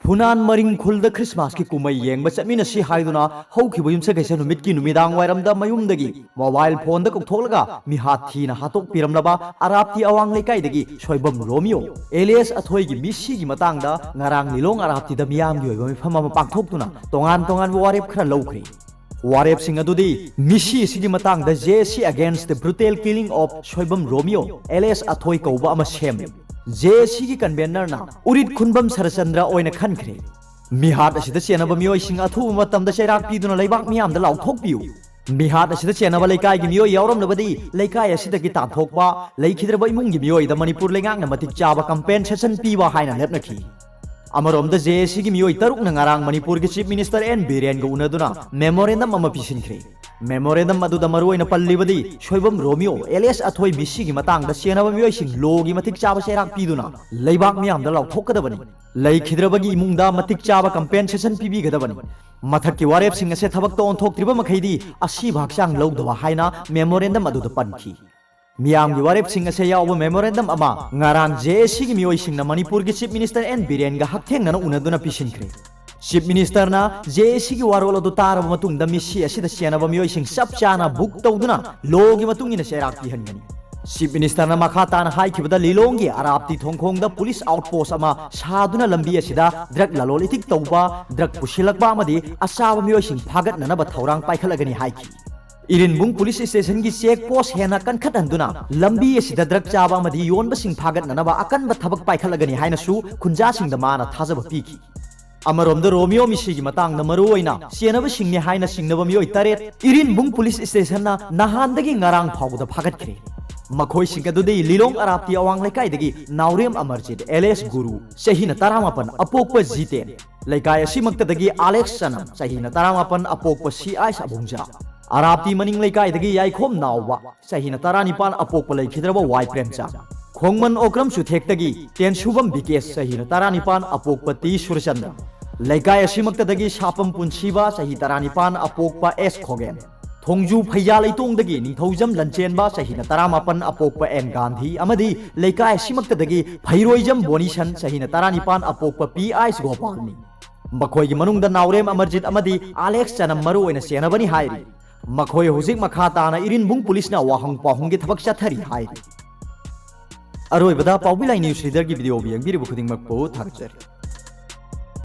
Funan Maring Kulda Christmas ki kumay yeng basa mina si haiduna hau ki buyum sa kaysa numit ki numidang wairam da mayum dagi mobile phone da kok tholaga mi hathi na hatok piram laba arap ti awang lekay dagi soibam Romio alias athoy gi misi gi matang da ngarang nilong arap ti da miyam gi oiba mi phama pangthok tuna tongan warep khra lawkhri warep sing adudi misi sigi matang da JAC against the brutal killing of soibam Romio alias athoy kauba ama sem JAC की convener ना उरित खुनबम सरचंद्र ओइन खनख्रे मिहात असिद चेनब मियोय सिंग अथु मतम the चैराक पीदुना लैबाक मियाम the लाउथोक PU मिहात असिद चेनब लैकाय गी मियोय यावरमनबदी लैकाय असिद की ताथोकबा लैखिद्रब इमुंग गी मियोय the Manipur लैंगांग न मतिक चाबा compensation पीबा हाइना लेपनखी अमरोम the JAC की मियोय तरुक न ngarang मणिपुर की चीफ मिनिस्टर एन बीरेन ग उनदुना मेमोरेंडम अमा पिसिनख्रे मेमोरेंडम अदुदा मरुओइना पल्लिबदी सोइबम रोमियो एलियस अथोय मिसी की मतंग द सेनब मियोय सिंग लोगी मतिक चाबा चैराक पीदुना लैबाक मियाम द लाउथोकदबनी लैखिद्रबगी इमुंगदा मतिक चाबा कंपेंसेशन पीबीगदबनी मथक की वारेप सिंग से थबक तो ओंथोक्त्रिबा मखैदी असी भागचांग लौदबा हाइना मेमोरेंडम अदुदा पनखी मियाम की वारेप सिंग से याव मेमोरेंडम अमा ngarang JAC की मियोय सिंग न मणिपुर की चीफ मिनिस्टर एन बीरेन ग हकथेंग न उनदुना पिसिनख्रे चीफ मिनिस्टर ना JAC की वारोल अदु तारब मतुंग द मिसी असिद सेनब मियोय सिंग सब चाना बुक तौदुना लोगी मतुंग इन सेराक पिहनगनी चीफ मिनिस्टर ना मखा ताना हाइखिबदा लिलोंगी अराप्ती थोंखोंग द पुलिस आउटपोस्ट अमा सादुना लंबी असिदा ड्रग ललोलितिक तौबा ड्रग पुशिलकबा अमदी असाब मियोय सिंग फागत ननब थौरांग पाइखलगनी हाइखि इरिनबुंग पुलिस स्टेशन की चेक पोस्ट हेना कनखतंदुना लंबी असिदा drug Chaba अमदी योनब Singh फागत ननब अकनब थबक पाइखलगनी हाइनसु खुंजा Singh the माना थाजब पीखि अमरोम द रोमियो मिसी की मतंग न मरुओइना सेनब सिंगने हाइना सिंगनब मियोय तरेत इरिनबुंग पुलिस स्टेशन ना नहानदगी ngarang फाउद फागतख्रे मखोय सिंगदुदी लिलोंग अराप्ती अवांग लेकायदगी नावरेम अमरजित एलेस गुरु सहीना तरामापन अपोक जीतेन लेकाय असिमक्तदगी आलेक्स सनम सहीना तरामापन अपोक CI अबुंजा अराप्ती मनिंग लेकायदगी याइखोम नावबा सहीना तरानिपान अपोक लेखिद्रब वाई प्रेमचा खोंगमन ओक्रम सुथेक्तगी तेनसुबम बिकेस सहीना तरानिपान अपोक टी सुरचंद्र लेकाय असिमक्तदगी सापम पुंसीबा सही तरानिपान अपोक S खोगेन थोंजू फैया लैतोंगदगी निंथौजम लंचेनबा सहीना तरामापन अपोक एन गांधी अमदी लेकाय असिमक्तदगी फैरोइजम बोनीसन सहीना तरानिपान अपोक PI गोपालनी मखोयगी मनुंगदा नावरेम अमरजित अमदी आलेक्स चनम मरुओइना सेनबनी हाइरी मखोय हुजिक मखा ताना इरिनबुंग पुलिसना वाहंग पाहुंगी थबक चथरी हाइरी अरोइबदा पाउबिलाई न्यूज रीडर की वीडियो भी यंगबिरबु खुदिंगमक पो थागचरी